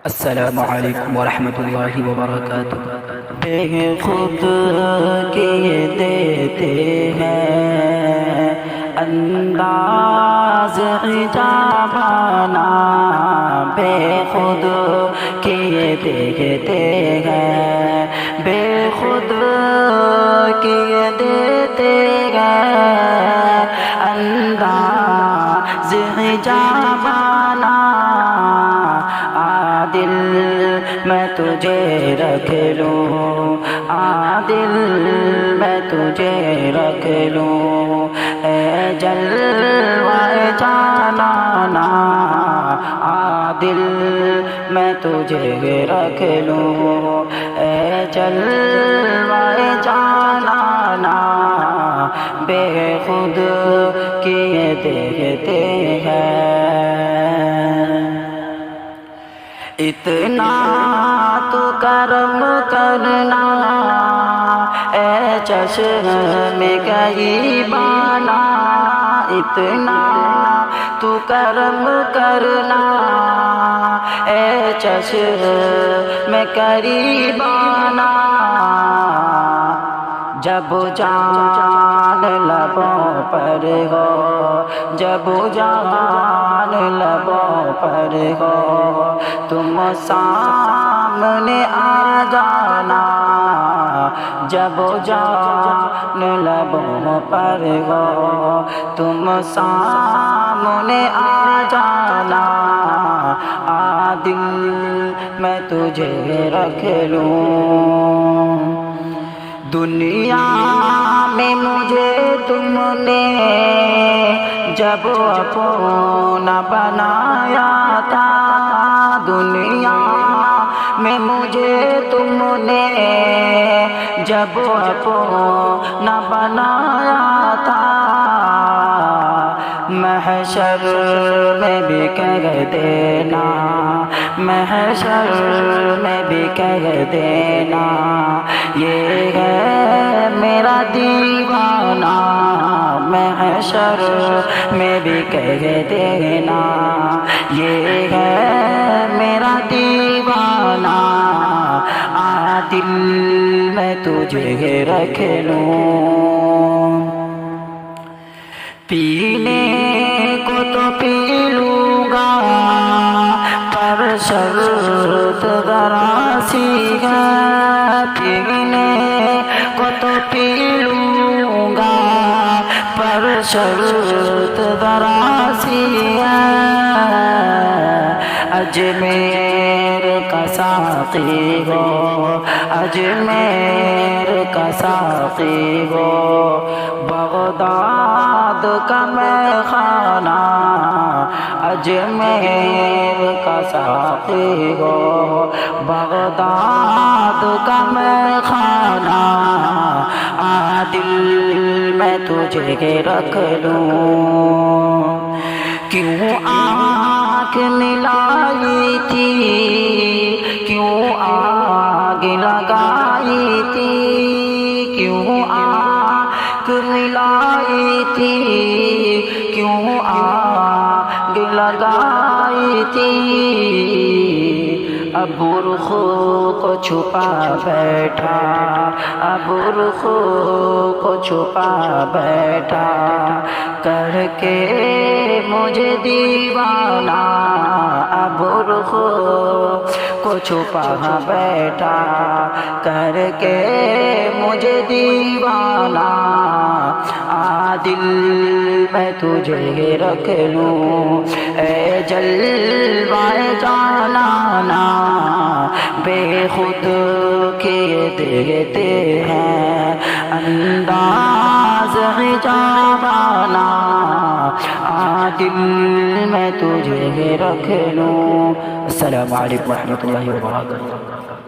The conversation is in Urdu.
السلام علیکم ورحمۃ اللہ وبرکاتہ۔ بے خود کیے دیتے ہیں انداز عجابانہ، بے خود کیے دیتے ہیں، بے خود کیے دیتے ہیں انداز عجابانہ۔ دل میں تجھے رکھ لوں، دل میں تجھے رکھ لوں، اے جلوہ جانانا، دل میں تجھے رکھ لوں، اے جلوہ جانانا، بے خود کیے دیتے ہیں۔ اتنا تو کرم کرنا اے چشم غریبانہ، اتنا تو کرم کرنا اے چشم غریبانہ، جب جان لبوں پر ہو، جب جان لبوں پر ہو، تم سامنے آ جانا، جب جان لبوں پر ہو، تم سامنے آ جانا، دل میں تجھے رکھ لوں۔ دنیا میں مجھے تم نے جب اپنا بنایا تھا، دنیا میں مجھے تم نے جب اپنا بنایا تھا، محشر میں بھی کہہ دینا، محشر میں بھی کہہ دینا، یہ ہے میرا دیوانہ، محشر میں بھی کہہ دینا، یہ ہے میرا دیوانہ، دل میں تجھے رکھ لوں۔ پینے کو تو پی لوں گا پر شرط ذرا سی ہے، پینے کو تو پی لوں گا پر شرط ذرا سی ہے، اجمیر کا ساقی ہو، اجمیر کا ساقی ہو، بغداد کا میں خانہ، اجمیر کا ساقی ہو، بغداد کا میں خانہ، دل میں تجھے رکھ لوں۔ کیوں آنکھ ملائی تھی، کیوں آگ لگائی تھی، کیوں آنکھ ملائی تھی، کیوں آگ لگائی تھی، اب رخ کو چھپا بیٹھا، اب رخ کو چھپا بیٹھا، کر کے مجھے دیوانہ، اب رخ کو چھپا بیٹھا، کر کے مجھے دیوانہ، دل میں تجھے رکھ لوں، اے جلوہ جانانا، بے خود کیے دیتے ہیں انداز عجابانہ، دل میں تجھے رکھ لوں۔ السلام علیکم ورحمۃ اللہ وبرکاتہ۔